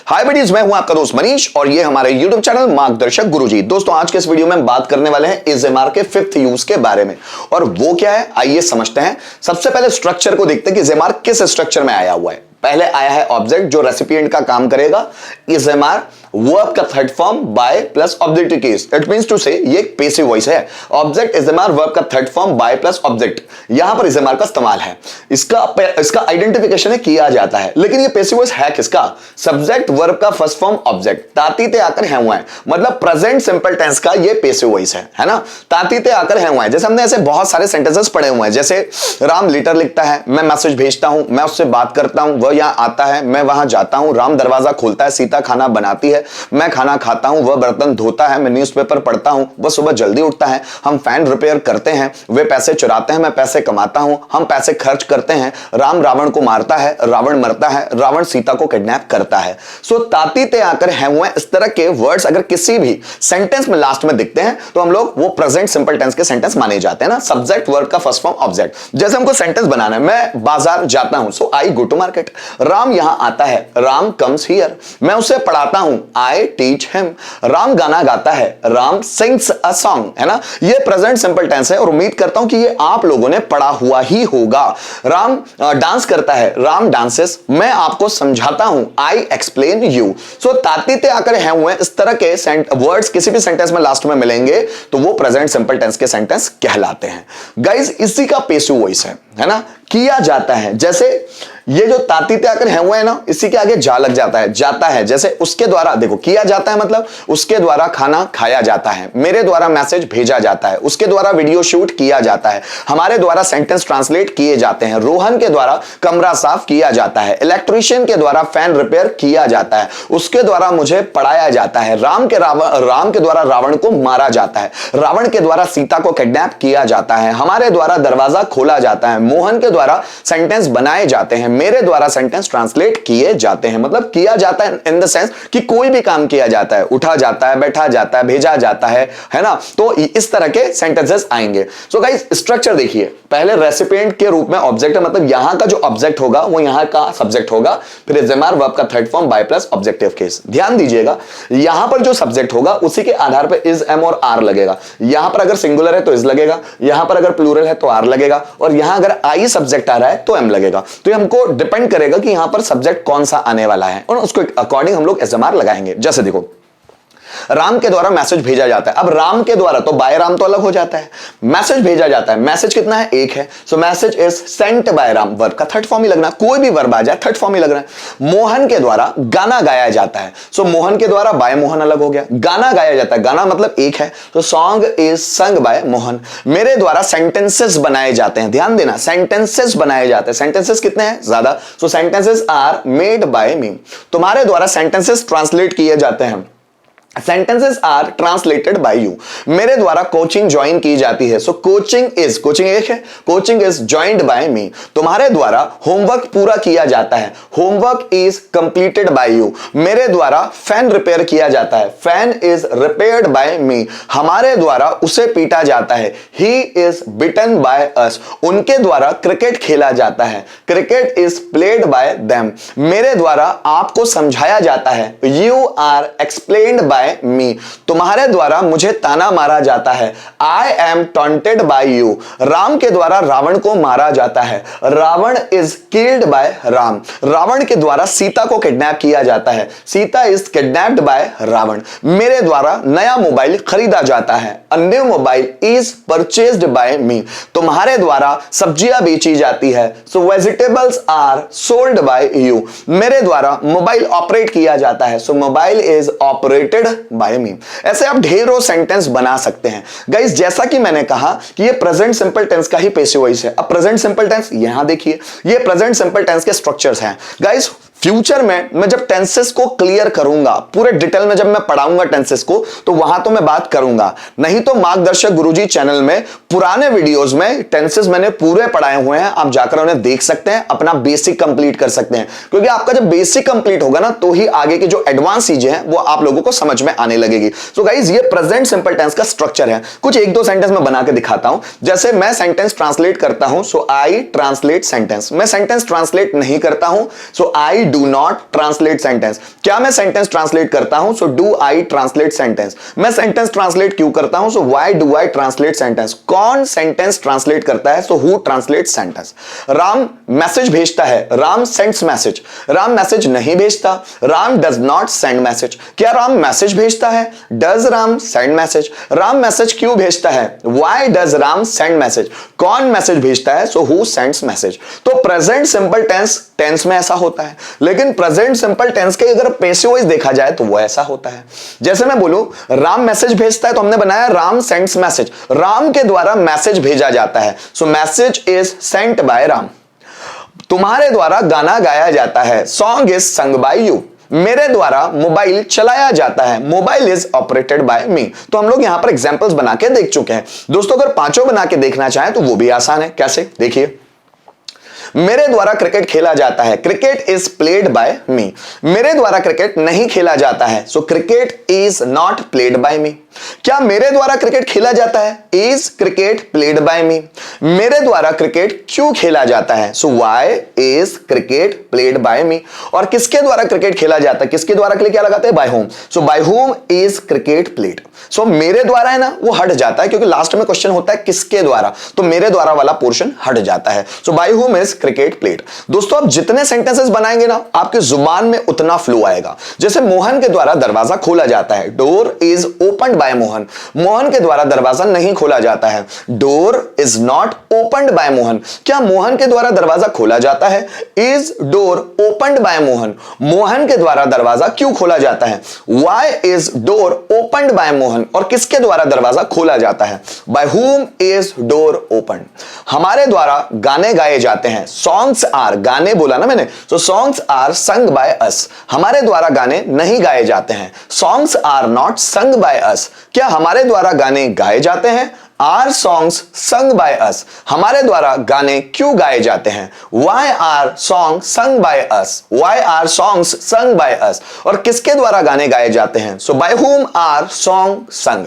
हाय buddies, मैं हूं आपका दोस्त मनीष और ये हमारे YouTube चैनल मार्गदर्शक गुरुजी। दोस्तों आज के इस वीडियो में हम बात करने वाले हैं इज़ेमार के 5th यूज के बारे में। और वो क्या है आइए समझते हैं। सबसे पहले स्ट्रक्चर को देखते हैं कि इज़ेमार किस स्ट्रक्चर में आया हुआ है। पहले आया है ऑब्जेक्ट जो रेसिपिएंट का काम करेगा। इज़ेमार वर्ब का third form by plus objective case, it means to say ये एक पैसिव वॉइस है। ऑब्जेक्ट इज़ेमार वर्ब का third form by plus object, यहां पर इज़ेमार का इस्तेमाल है। इसका आइडेंटिफिकेशन किया जाता है। लेकिन ये पैसिव वॉइस है किसका? सब्जेक्ट वर्ब का फर्स्ट फॉर्म ऑब्जेक्ट, तातीते आकर है हुआ है, मतलब प्रेजेंट सिंपल टेंस का ये पैसिव वॉइस है ना। तातीते आकर है हुआ है। जैसे हमने ऐसे बहुत सारे सेंटेंसेस पढ़े हुए हैं, जैसे राम लेटर लिखता है, मैं मैसेज भेजता हूं, मैं उससे बात करता हूं, वह यहां आता है, मैं वहां जाता हूं, राम दरवाजा खोलता है, सीता खाना बनाती है, मैं खाना खाता हूं, वह बर्तन धोता है, मैं न्यूज़पेपर पढ़ता हूं, वह सुबह जल्दी उठता है, हम फैन रिपेयर करते हैं, वे पैसे चुराते हैं, मैं पैसे कमाता हूं, हम पैसे खर्च करते हैं, राम रावण को मारता है, रावण मरता है, रावण सीता को किडनैप करता है। सो तातीते आकर है हुए इस तरह के वर्ड्स अगर किसी भी सेंटेंस में लास्ट में दिखते हैं तो हम लोग वो प्रेजेंट सिंपल टेंस के सेंटेंस माने जाते हैं ना। सब्जेक्ट वर्ब का फर्स्ट फॉर्म ऑब्जेक्ट। जैसे हमको सेंटेंस बनाना है, मैं बाजार जाता हूं, so I go to market. Ram यहां आता है, राम कम्स हियर। मैं उसे पढ़ाता हूं, आई टीच हिम। राम गाना गाता है, राम सिंग्स अ सॉन्ग, है ना। ये प्रेजेंट सिंपल टेंस है और उम्मीद करता हूं कि ये आप लोगों ने पढ़ा हुआ ही होगा। राम डांस करता है, राम डांसेस। मैं आपको समझाता हूं, आई एक्सप्लेन यू। सो तातीते आकर है हुए इस तरह के वर्ड्स किसी भी सेंटेंस में लास्ट में मिलेंगे तो वो प्रेजेंट सिंपल टेंस के सेंटेंस कहलाते हैं। गाइस इसी का पैसिव वॉइस है ना। किया जाता है, जैसे ये जो तातीते आकर है हुए है ना, इसी के आगे जा लग जाता है, जाता है। जैसे उसके द्वारा, देखो किया जाता है मतलब उसके द्वारा खाना खाया जाता है, मेरे द्वारा मैसेज भेजा जाता है, उसके द्वारा वीडियो शूट किया जाता है, हमारे द्वारा सेंटेंस ट्रांसलेट किए जाते हैं, रोहन के द्वारा कमरा साफ किया जाता है, इलेक्ट्रीशियन के द्वारा फैन रिपेयर किया जाता है, उसके द्वारा मुझे पढ़ाया जाता है, राम के द्वारा रावण को मारा जाता है, रावण के द्वारा सीता को किडनैप किया जाता है, हमारे द्वारा दरवाजा खोला जाता है, मोहन के द्वारा सेंटेंस बनाए जाते हैं, मेरे द्वारा सेंटेंस ट्रांसलेट किए जाते हैं। मतलब किया जाता है इन द सेंस कि कोई भी काम किया जाता है, उठा जाता है, बैठा जाता है, भेजा जाता है ना। तो इस तरह के सेंटेंसेस आएंगे। सो गाइस स्ट्रक्चर देखिए, पहले रेसिपिएंट के रूप में ऑब्जेक्ट है, मतलब यहां का जो ऑब्जेक्ट होगा वो यहां का सब्जेक्ट होगा। फिर इज़ेमार वर्ब का third form by plus objective case. ध्यान दीजिएगा, यहां पर जो सब्जेक्ट होगा उसी के आधार पर इज, एम और आर लगेगा। यहां पर अगर सिंगुलर है तो इज लगेगा, यहां पर अगर प्लूरल है तो आर लगेगा, और यहां अगर आई सब्जेक्ट आ रहा है तो एम लगेगा। तो ये हमको डिपेंड करेगा कि यहां पर सब्जेक्ट कौन सा आने वाला है और उसको अकॉर्डिंग हम लोग इज़ेमार लगाएंगे। जैसे देखो, राम के द्वारा मैसेज भेजा जाता है। अब राम के द्वारा तो बाय राम तो अलग हो जाता है, मैसेज भेजा जाता है। मैसेज कितना है? एक है। So message is sent by Ram, verb का थर्ड फॉर्म ही लगना, कोई भी वर्ब आ जाए थर्ड फॉर्म ही लगना है। मोहन के द्वारा गाना गाया जाता है, सो मोहन के द्वारा बाय मोहन अलग हो गया। गाना गाया जाता है, गाना मतलब एक है, तो song is sung bye Mohan. मेरे द्वारा सेंटेंसेस बनाए जाते हैं, ध्यान देना, सेंटेंसेस बनाए जाते हैं। सेंटेंसेस कितने हैं? ज्यादा। So sentences are made by me. तुम्हारे द्वारा सेंटेंसेस ट्रांसलेट किए जाते हैं, sentences are translated by you. मेरे द्वारा कोचिंग ज्वाइन की जाती है, सो कोचिंग एक है, coaching is joined bye me. तुम्हारे द्वारा होमवर्क पूरा किया जाता है, homework is completed by you. मेरे द्वारा फैन रिपेयर किया जाता है, फैन इज रिपेयर्ड बाय मी। हमारे द्वारा उसे पीटा जाता है, he is bitten by us. उनके द्वारा क्रिकेट खेला जाता है, cricket is played by them. मेरे द्वारा आपको समझाया जाता है, you are explained by me. तुम्हारे द्वारा मुझे ताना मारा जाता है, I am taunted by you. Ram के द्वारा रावण को मारा जाता है, Ravan is killed by Ram. Ravan के द्वारा सीता को किडनैप किया जाता है, Sita is kidnapped by Ravan. मेरे द्वारा नया मोबाइल खरीदा जाता है, a new mobile is purchased by me. तुम्हारे द्वारा सब्जियां बेची जाती है, so vegetables are sold by you. मेरे द्वारा मोबाइल ऑपरेट किया जाता है, so mobile is operated by me. ऐसे आप ढेरों सेंटेंस बना सकते हैं। गाइस जैसा कि मैंने कहा कि ये प्रेजेंट सिंपल टेंस का ही पैसिव वॉइस है। अब प्रेजेंट सिंपल टेंस यहां देखिए, ये प्रेजेंट सिंपल टेंस के स्ट्रक्चर्स हैं। गाइस फ्यूचर में मैं जब टेंसेस को क्लियर करूंगा, पूरे डिटेल में जब मैं पढ़ाऊंगा टेंसेस को, तो वहां तो मैं बात करूंगा, नहीं तो मार्गदर्शक गुरुजी चैनल में पुराने वीडियोस में टेंसेस मैंने पूरे पढ़ाए हुए हैं, आप जाकर उन्हें देख सकते हैं, अपना बेसिक कंप्लीट कर सकते हैं। क्योंकि आपका जब बेसिक कंप्लीट होगा ना, तो ही आगे की जो एडवांस चीजें हैं वो आप लोगों को समझ में आने लगेगी। सो गाइस ये प्रेजेंट सिंपल टेंस का स्ट्रक्चर है। कुछ एक दो सेंटेंस में बना के दिखाता हूं। जैसे मैं सेंटेंस ट्रांसलेट करता हूं, सो आई ट्रांसलेट सेंटेंस। मैं सेंटेंस ट्रांसलेट नहीं करता हूं, so I do not translate sentence, क्या मैं सेंटेंस ट्रांसलेट करता हूं? So do I translate sentence, मैं सेंटेंस ट्रांसलेट क्यों करता हूं? So why do I translate sentence, कौन सेंटेंस ट्रांसलेट करता है? So who translate sentence. Ram message भेजता है, Ram sends message, Ram message नहीं भेजता, Ram does not send message, क्या राम मैसेज भेजता है? Does Ram send message, Ram message क्यों भेजता है? Why does Ram send message, कौन मैसेज भेजता है? So who sends message. तो प्रेजेंट सिंपल टेंस में ऐसा होता है, लेकिन प्रेजेंट सिंपल टेंस के अगर पैसिव वॉइस देखा जाए तो वो ऐसा होता है। जैसे मैं बोलूं राम मैसेज भेजता है, तो हमने बनाया राम सेंड्स मैसेज, राम के द्वारा मैसेज भेजा जाता है। So message is sent by Ram. तुम्हारे द्वारा गाना गाया जाता है, song is sung by you. मेरे द्वारा मोबाइल चलाया जाता है, mobile is operated by me. तो हम लोग यहां पर एग्जांपल्स बना के देख चुके हैं दोस्तों। अगर पांचों बना के देखना चाहें तो वो भी आसान है। कैसे? देखिए, मेरे द्वारा क्रिकेट खेला जाता है, cricket is played by me. मेरे द्वारा क्रिकेट नहीं खेला जाता है, so cricket is not played by me. क्या मेरे द्वारा क्रिकेट खेला जाता है? Is cricket played by me. मेरे द्वारा क्रिकेट क्यों खेला जाता है? So why is cricket played by me. और किसके द्वारा क्रिकेट खेला जाता है? किसके द्वारा के लिए क्या लगाते हैं? By whom. So by whom is cricket played. So मेरे द्वारा है ना, वो हट जाता है क्योंकि लास्ट में क्वेश्चन होता है किसके द्वारा, तो मेरे द्वारा वाला पोर्शन हट जाता है। So by whom is cricket played. दोस्तों, आप जितने सेंटेंसेस बनाएंगे ना, आपकी जुबान में उतना फ्लो आएगा। जैसे मोहन के द्वारा दरवाजा खोला जाता है, door is opened by Mohan. Mohan के द्वारा दरवाजा नहीं खोला जाता है, door is not opened by Mohan. क्या मोहन के द्वारा दरवाजा खोला जाता है? Is door opened by Mohan. Mohan के द्वारा दरवाजा क्यों खोला जाता है? Why is door opened by Mohan. और किसके द्वारा दरवाजा खोला जाता है? Bye whom is door opened. हमारे द्वारा गाने गाए जाते हैं, सॉन्ग्स आर, गाने बोला ना मैंने, तो songs are sung by us. हमारे द्वारा गाने नहीं गाए जाते हैं, songs are not sung by us. क्या हमारे द्वारा गाने गाए जाते हैं? Are songs sung by us. हमारे द्वारा गाने क्यों गाए जाते हैं? Why are song sung by us. Why are songs sung by us. और किसके द्वारा गाने गाए जाते हैं? So by whom are song sung.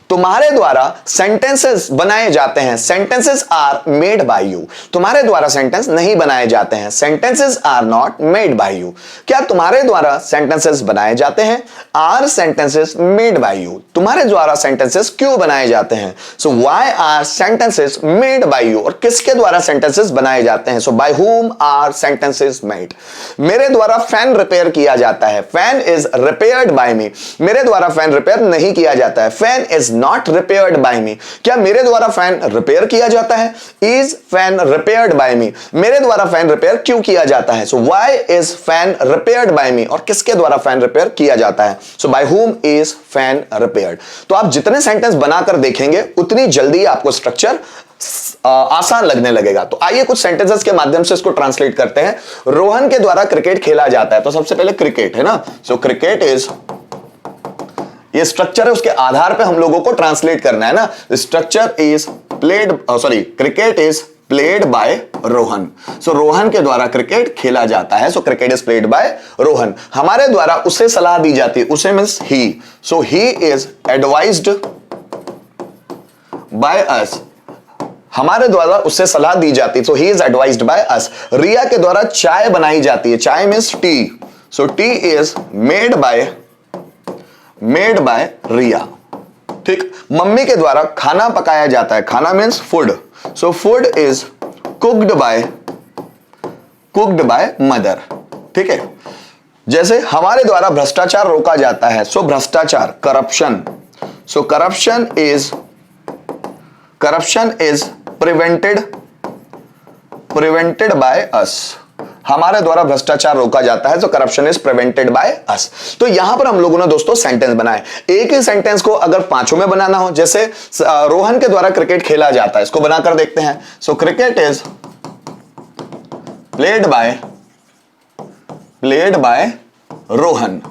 तुम्हारे द्वारा सेंटेंसेस बनाए जाते हैं, sentences are made by you. तुम्हारे द्वारा सेंटेंस नहीं बनाए जाते हैं, sentences are not made by you. क्या तुम्हारे द्वारा सेंटेंसेस बनाए जाते हैं? Are sentences made by you. तुम्हारे द्वारा सेंटेंसेस क्यों बनाए जाते हैं? So why are sentences made by you. और किसके द्वारा सेंटेंसेस बनाए जाते हैं? So by whom are sentences made. मेरे द्वारा फैन रिपेयर किया जाता है, fan is repaired by me. मेरे द्वारा फैन रिपेयर नहीं किया जाता है, fan is not repaired by me. क्या मेरे द्वारा फैन रिपेयर किया जाता है? Is fan repaired by me. मेरे द्वारा फैन रिपेयर क्यों किया जाता है? So why is fan repaired by me. और किसके द्वारा फैन रिपेयर किया जाता है? So by whom is fan repaired. तो आप जितने सेंटेंस बनाकर देखेंगे उतनी जल्दी आपको स्ट्रक्चर आसान लगने लगेगा। तो आइए कुछ सेंटेंसेस के माध्यम से इसको ट्रांसलेट करते हैं। रोहन के द्वारा क्रिकेट खेला जाता है, तो सबसे पहले क्रिकेट है ना, सो क्रिकेट इज, ये स्ट्रक्चर है, उसके आधार पे हम लोगों को ट्रांसलेट करना है ना। Structure is played, sorry, cricket is played by Rohan. So Rohan के द्वारा क्रिकेट खेला जाता है, so cricket is played by Rohan. हमारे द्वारा उसे सलाह दी जाती है, उसे means he, so he is advised by us. हमारे द्वारा उससे सलाह दी जाती है, so he is advised by us. Riya के द्वारा चाय बनाई जाती है, चाय means tea, so tea is made by रिया। ठीक। मम्मी के द्वारा खाना पकाया जाता है, खाना means food, so food is cooked by mother. ठीक है। जैसे हमारे द्वारा भ्रष्टाचार रोका जाता है, सो भ्रष्टाचार, corruption, so corruption is prevented by us. हमारे द्वारा भ्रष्टाचार रोका जाता है, तो corruption is prevented by us. तो यहां पर हम लोगों ने दोस्तों सेंटेंस बनाए। एक ही सेंटेंस को अगर पांचों में बनाना हो, जैसे रोहन के द्वारा क्रिकेट खेला जाता है, इसको बनाकर देखते हैं। So cricket is played by Rohan.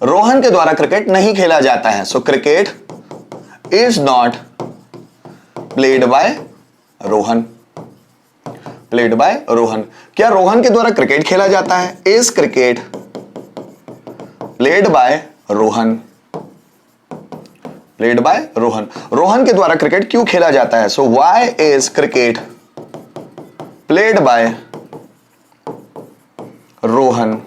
Rohan के द्वारा क्रिकेट नहीं खेला जाता है, so cricket is not played by Rohan. Played by Rohan. क्या रोहन के द्वारा क्रिकेट खेला जाता है? Is cricket played by Rohan. Played by Rohan. Rohan के द्वारा क्रिकेट क्यों खेला जाता है? So why is cricket played by Rohan.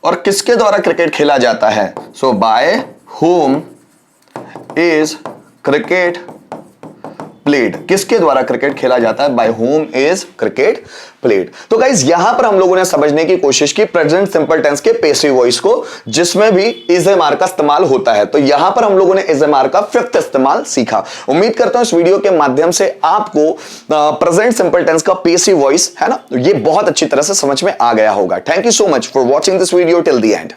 और किसके द्वारा क्रिकेट खेला जाता है? So by whom is cricket played. किसके द्वारा क्रिकेट खेला जाता है? By whom is cricket played. तो गाइज यहां पर हम लोगों ने समझने की कोशिश की प्रेजेंट सिंपल टेंस के पैसिव वॉइस को, जिसमें भी इज एम आर का इस्तेमाल होता है। तो यहां पर हम लोगों ने इज एम आर का फिफ्थ इस्तेमाल सीखा। उम्मीद करता हूं इस वीडियो के माध्यम से आपको प्रेजेंट सिंपल टेंस का पैसिव वॉइस है ना, ये बहुत अच्छी तरह से समझ में आ गया होगा। Thank you so much for watching this video till the end.